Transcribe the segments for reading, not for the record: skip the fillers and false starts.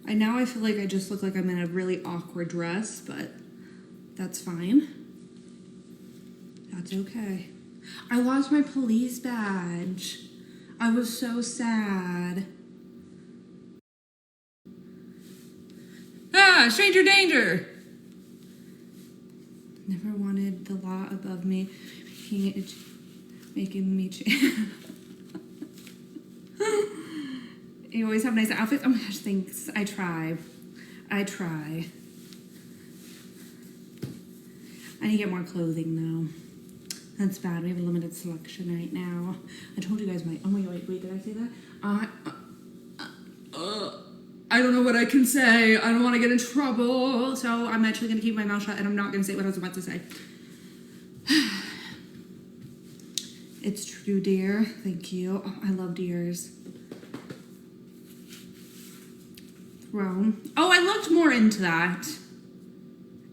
I feel like I just look like I'm in a really awkward dress, but that's fine. That's okay. I lost my police badge. I was so sad. Ah, stranger danger! Never wanted the law above me, making me change. You always have nice outfits. Oh my gosh, thanks. I try. I need to get more clothing though. That's bad. We have a limited selection right now. I told you guys my. Oh my god, wait, did I say that? I don't know what I can say. I don't want to get in trouble. So I'm actually going to keep my mouth shut and I'm not going to say what I was about to say. It's true, dear. Thank you. Oh, I love deers. Throne. Oh, I looked more into that.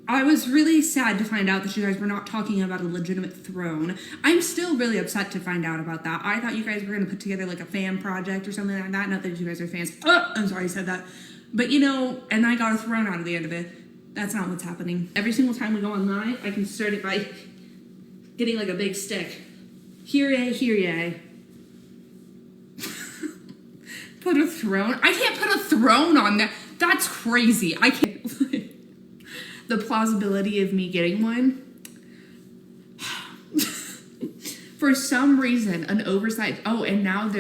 I was really sad to find out that you guys were not talking about a legitimate throne. I'm still really upset to find out about that. I thought you guys were going to put together like a fan project or something like that. Not that you guys are fans. Oh, I'm sorry I said that. But you know, and I got a throne out of the end of it. That's not what's happening. Every single time we go on live, I can start it by getting like a big stick. Hear ye. Put a throne? I can't put a throne on that. That's crazy. I can't. The plausibility of me getting one. For some reason, an oversight. Oh, and now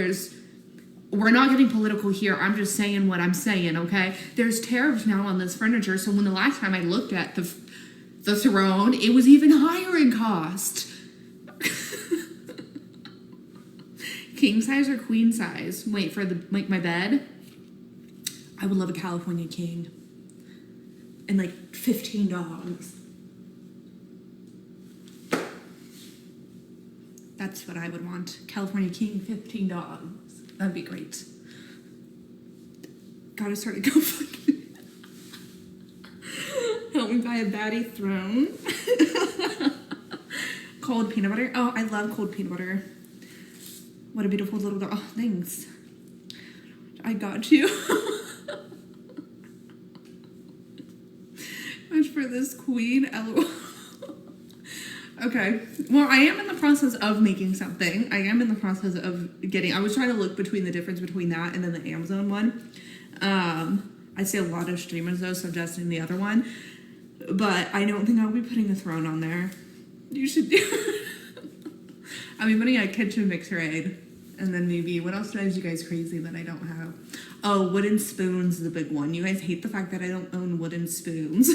we're not getting political here. I'm just saying what I'm saying, okay? There's tariffs now on this furniture. So when the last time I looked at the throne, it was even higher in cost. King size or queen size? Wait, for my bed? I would love a California king. And like $15. That's what I would want. California king, $15. That'd be great. Gotta start a GoFundMe. Help me buy a baddie throne. Cold peanut butter. Oh, I love cold peanut butter. What a beautiful little dog. Oh, thanks. I got you. Much for this queen. LOL. Okay. Well, I am in the process of making something. I am in the process of getting. I was trying to look between the difference between that and then the Amazon one. I see a lot of streamers though suggesting the other one, but I don't think I'll be putting a throne on there. You should do it. I'll be putting a kitchen mixer aid. And then maybe, what else drives you guys crazy that I don't have? Oh, wooden spoons is the big one. You guys hate the fact that I don't own wooden spoons.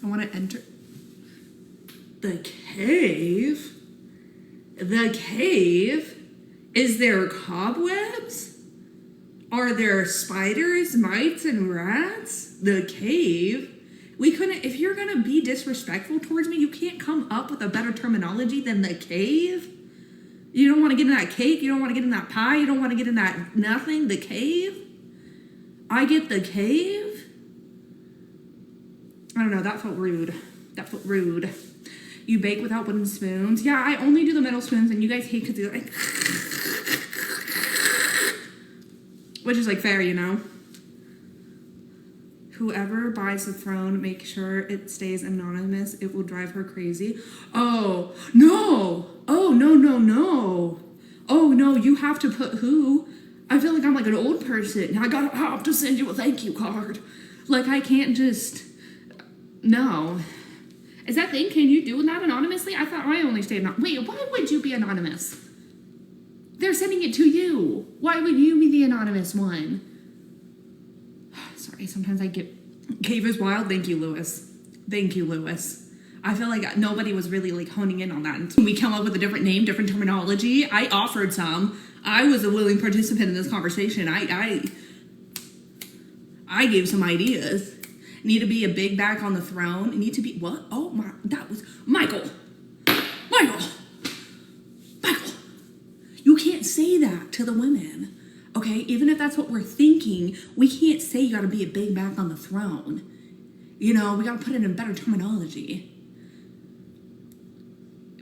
I want to enter the cave. The cave? Is there cobwebs? Are there spiders, mites, and rats? The cave? We couldn't, if you're gonna be disrespectful towards me, you can't come up with a better terminology than the cave. You don't want to get in that cake, you don't want to get in that pie, you don't want to get in that nothing, the cave. I get the cave. I don't know, that felt rude. That felt rude. You bake without wooden spoons. Yeah, I only do the metal spoons and you guys hate because they're like, which is like fair, you know. Whoever buys the throne, make sure it stays anonymous. It will drive her crazy. Oh, no. Oh, no. Oh, no, you have to put who? I feel like I'm like an old person. I have to send you a thank you card. Like, I can't just... No. Is that thing? Can you do that anonymously? I thought I only stayed anonymous. Wait, why would you be anonymous? They're sending it to you. Why would you be the anonymous one? Sorry, sometimes I get... Cave is wild. Thank you, Lewis. Thank you, Lewis. I feel like nobody was really like honing in on that until we come up with a different name, different terminology. I offered some. I was a willing participant in this conversation. I gave some ideas. Need to be a big back on the throne. Need to be... What? Oh, my... That was... Michael! You can't say that to the women. Okay, even if that's what we're thinking, we can't say you gotta be a big back on the throne. You know, we gotta put it in better terminology.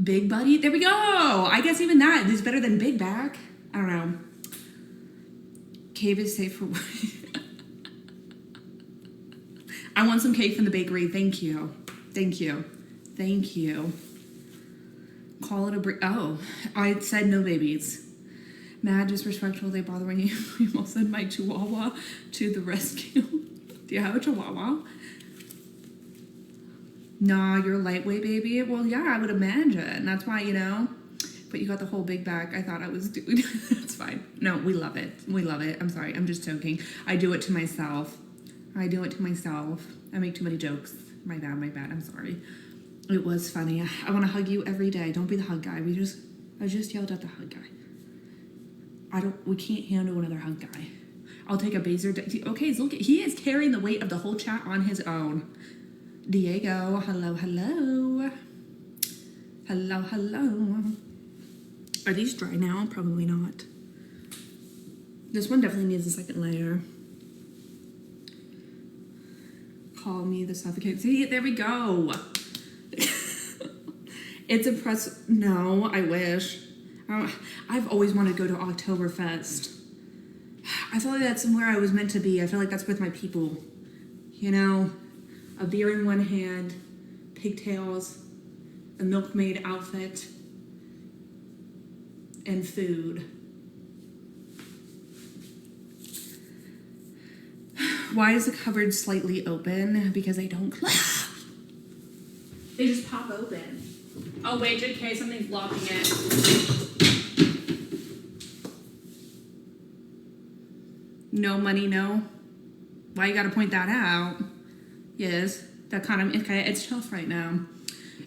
Big buddy, there we go. I guess even that is better than big back. I don't know. Cave is safe for I want some cake from the bakery. Thank you. Thank you. Thank you. Call it a break. Oh, I said no babies. Mad, disrespectful, they bother when you almost send my chihuahua to the rescue. Do you have a chihuahua? Nah, you're a lightweight baby. Well, yeah, I would imagine. That's why, you know. But you got the whole big bag. I thought I was doing. That's fine. No, we love it. We love it. I'm sorry. I'm just joking. I do it to myself. I do it to myself. I make too many jokes. My bad. My bad. I'm sorry. It was funny. I want to hug you every day. Don't be the hug guy. I just yelled at the hug guy. We can't handle another hug guy. I'll take a baser. Okay, look. He is carrying the weight of the whole chat on his own. Diego, hello, hello. Hello, hello. Are these dry now? Probably not. This one definitely needs a second layer. Call me the suffocate. See, there we go. It's a press. No, I wish. I've always wanted to go to Oktoberfest. I feel like that's somewhere I was meant to be. I feel like that's with my people. You know, a beer in one hand, pigtails, a milkmaid outfit, and food. Why is the cupboard slightly open? Because they don't close. They just pop open. Oh wait, JK, something's blocking it. No money, no. Why you gotta point that out? Yes, that kind of, okay, it's tough right now.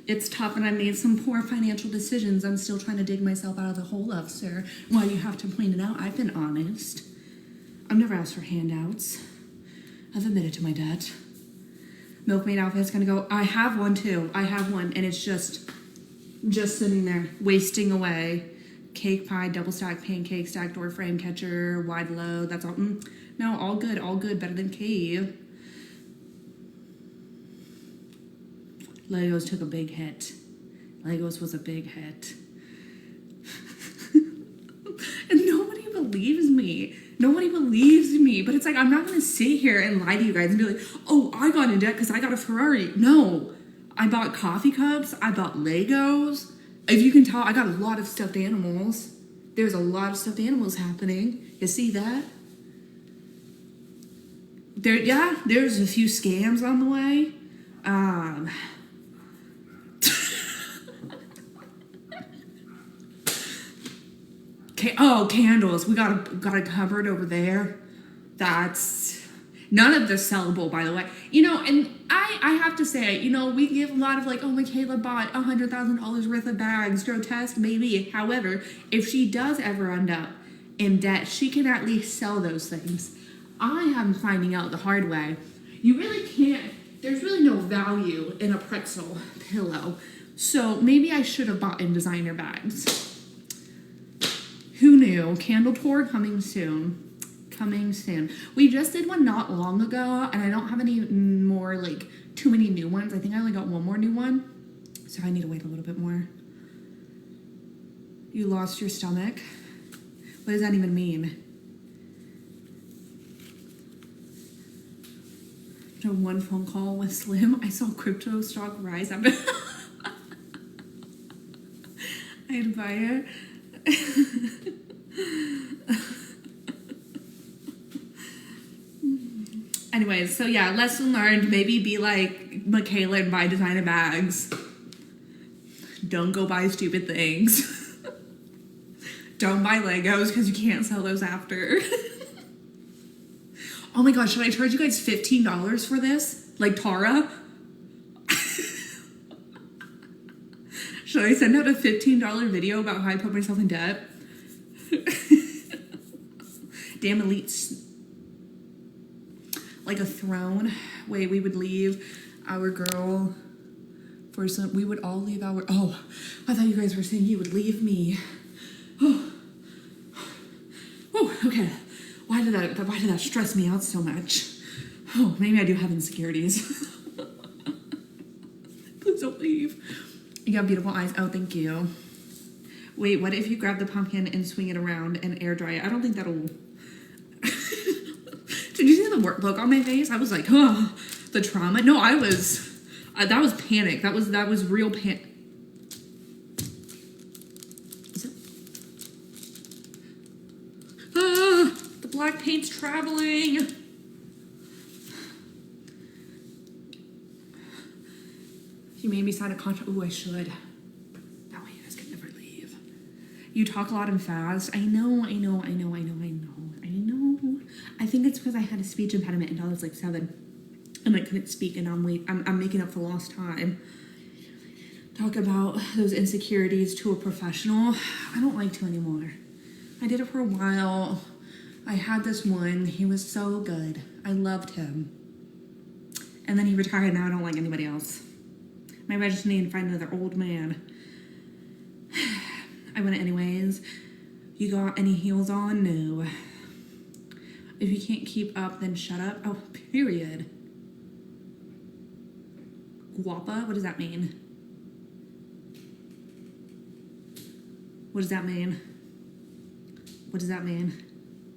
It's tough, and I made some poor financial decisions. I'm still trying to dig myself out of the hole of, sir. Why you have to point it out? I've been honest. I've never asked for handouts. I've admitted to my debt. Milkmaid outfit's gonna go. I have one too. I have one, and it's just sitting there, wasting away. Cake pie, double stack pancake, stack door frame catcher, wide load. That's all. No, all good, all good. Better than cave. Legos took a big hit. Legos was a big hit. And nobody believes me. Nobody believes me. But it's like, I'm not going to sit here and lie to you guys and be like, oh, I got in debt because I got a Ferrari. No. I bought coffee cups. I bought Legos. If you can tell, I got a lot of stuffed animals. There's a lot of stuffed animals happening. You see that? There's a few scams on the way. Oh, candles. We got a cupboard over there. That's none of this sellable, by the way. You know, and I have to say, you know, we give a lot of like, oh, Michaela bought $100,000 worth of bags. Grotesque, maybe. However, if she does ever end up in debt, she can at least sell those things. I am finding out the hard way. You really can't. There's really no value in a pretzel pillow. So maybe I should have bought in designer bags. Who knew? Candle tour coming soon. Coming soon. We just did one not long ago, and I don't have any more, like, too many new ones. I think I only got one more new one, so I need to wait a little bit more. You lost your stomach? What does that even mean? No, one phone call with Slim. I saw crypto stock rise. I'd buy it. Anyways, so yeah, lesson learned. Maybe be like Michaela and buy designer bags. Don't go buy stupid things. Don't buy Legos because you can't sell those after. Oh my gosh, should I charge you guys $15 for this? Like Tara? Should I send out a $15 video about how I put myself in debt? Damn elites. Like a throne. Wait, we would leave our girl for some. We would all leave our. Oh, I thought you guys were saying you would leave me. Oh, okay. Why did that stress me out so much? Oh, maybe I do have insecurities. Please don't leave. You got beautiful eyes. Oh, thank you. Wait, what if you grab the pumpkin and swing it around and air dry it? I don't think that'll... Did you see the look on my face? I was like, oh, the trauma. No, I was... that was panic. That was real panic. The black paint's traveling. You made me sign a contract. Ooh, I should. That way you guys can never leave. You talk a lot and fast. I know. I think it's because I had a speech impediment until I was like 7. And I couldn't speak, and I'm making up for lost time. Talk about those insecurities to a professional. I don't like to anymore. I did it for a while. I had this one. He was so good. I loved him. And then he retired. Now I don't like anybody else. Maybe I just need to find another old man. I went anyways. You got any heels on? No. If you can't keep up, then shut up. Oh, period. Guapa? What does that mean? What does that mean? What does that mean?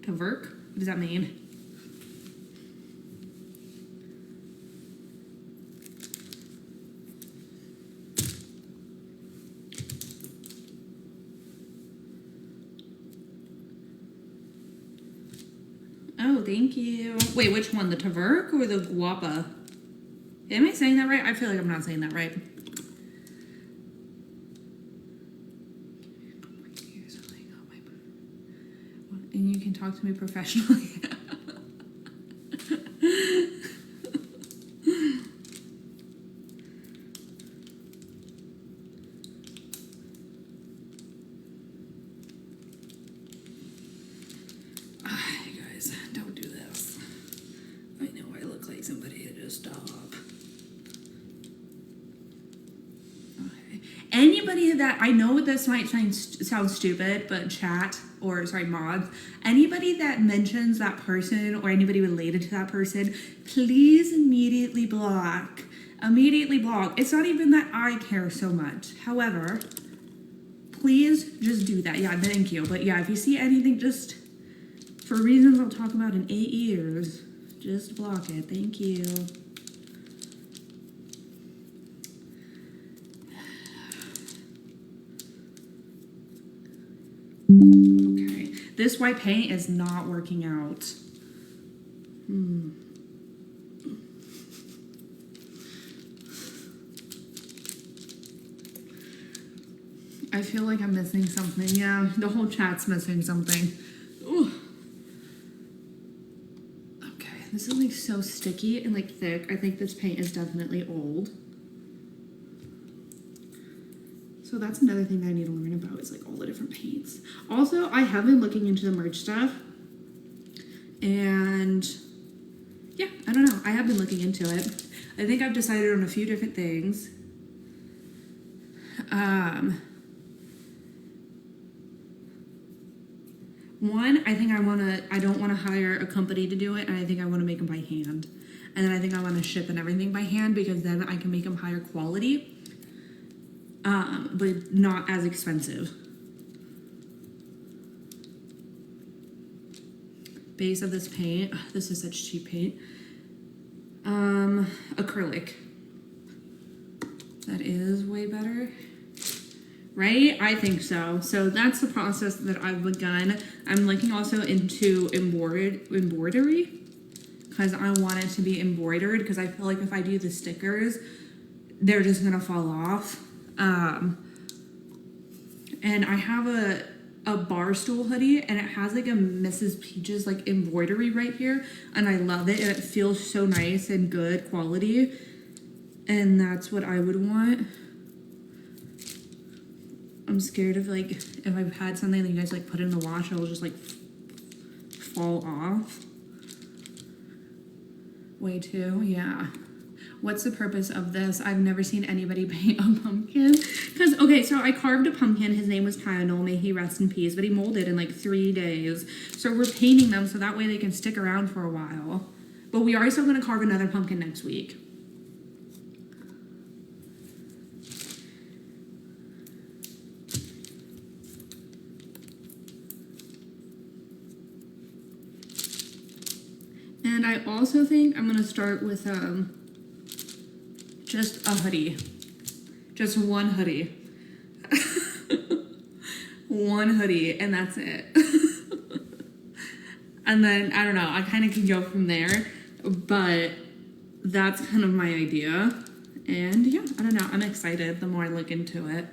To work? What does that mean? Oh, thank you. Wait, which one? The Tavurk or the Guapa? Am I saying that right? I feel like I'm not saying that right. And you can talk to me professionally. You guys, don't do this. I know I look like somebody to just stop. Anybody that, I know this might sound stupid, but chat, or sorry, mods, anybody that mentions that person or anybody related to that person, please immediately block. Immediately block. It's not even that I care so much. However, please just do that. Yeah, thank you. But yeah, if you see anything, just for reasons I'll talk about in 8 years, just block it. Thank you. Okay, this white paint is not working out. I feel like I'm missing something. Yeah, the whole chat's missing something. Ooh. Okay, this is like so sticky and like thick. I think this paint is definitely old. So that's another thing that I need to learn about is like all the different paints. Also, I have been looking into the merch stuff. And yeah, I don't know. I have been looking into it. I think I've decided on a few different things. One, I think I don't want to hire a company to do it, and I think I want to make them by hand. And then I think I want to ship and everything by hand because then I can make them higher quality. But not as expensive. Base of this paint. This is such cheap paint. Acrylic. That is way better. Right? I think so. So that's the process that I've begun. I'm looking also into embroidery because I want it to be embroidered because I feel like if I do the stickers, they're just going to fall off. And I have a bar stool hoodie and it has like a Mrs. Peaches like embroidery right here and I love it and it feels so nice and good quality and that's what I would want. I'm scared of like if I've had something that you guys like put in the wash it'll just like fall off. Way too, yeah. What's the purpose of this? I've never seen anybody paint a pumpkin. Because, okay, so I carved a pumpkin. His name was Lionel. May he rest in peace. But he molded in like 3 days. So we're painting them so that way they can stick around for a while. But we are still going to carve another pumpkin next week. And I also think I'm gonna start with just a hoodie. Just one hoodie. One hoodie, and that's it. And then, I don't know, I kind of can go from there, but that's kind of my idea. And yeah, I don't know, I'm excited the more I look into it.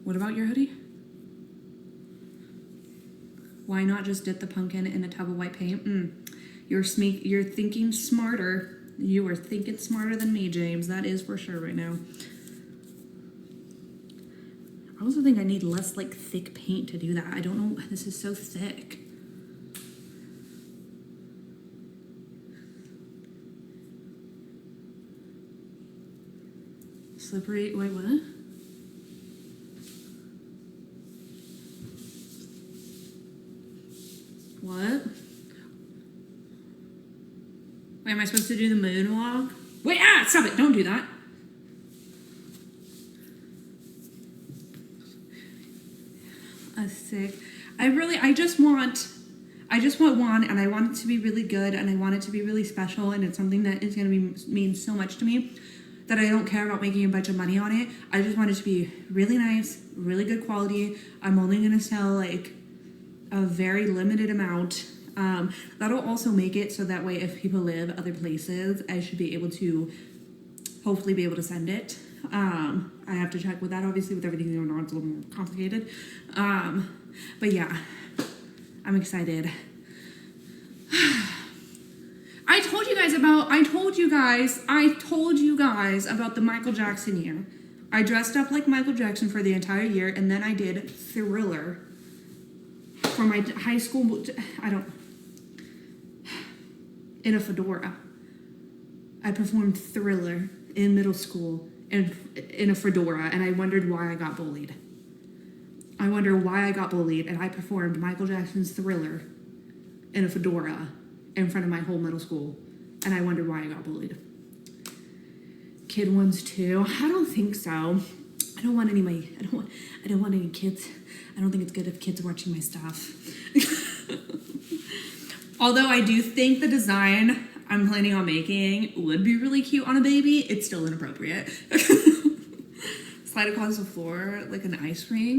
What about your hoodie? Why not just dip the pumpkin in a tub of white paint? You're thinking smarter. You are thinking smarter than me, James. That is for sure right now. I also think I need less like thick paint to do that. I don't know. This is so thick. Slippery. Wait, what? What? Wait, am I supposed to do the moonwalk? Wait, stop it. Don't do that. Sick. I just want one, and I want it to be really good, and I want it to be really special, and it's something that is going to mean so much to me that I don't care about making a bunch of money on it. I just want it to be really nice, really good quality. I'm only going to sell like a very limited amount. That'll also make it so that way if people live other places, I should be able to hopefully be able to send it. I have to check with that, obviously, with everything going on. It's a little more complicated. But yeah, I'm excited. I told you guys about the Michael Jackson year. I dressed up like Michael Jackson for the entire year, and then I did Thriller for my high school. In a fedora. I performed Thriller in middle school and in a fedora, and I wondered why I got bullied. I wonder why I got bullied, and I performed Michael Jackson's Thriller in a fedora in front of my whole middle school, and I wondered why I got bullied. Kid ones too? I don't think so. I don't want any kids. I don't think it's good if kids are watching my stuff. Although I do think the design I'm planning on making would be really cute on a baby, it's still inappropriate. Slide across the floor like an ice rink.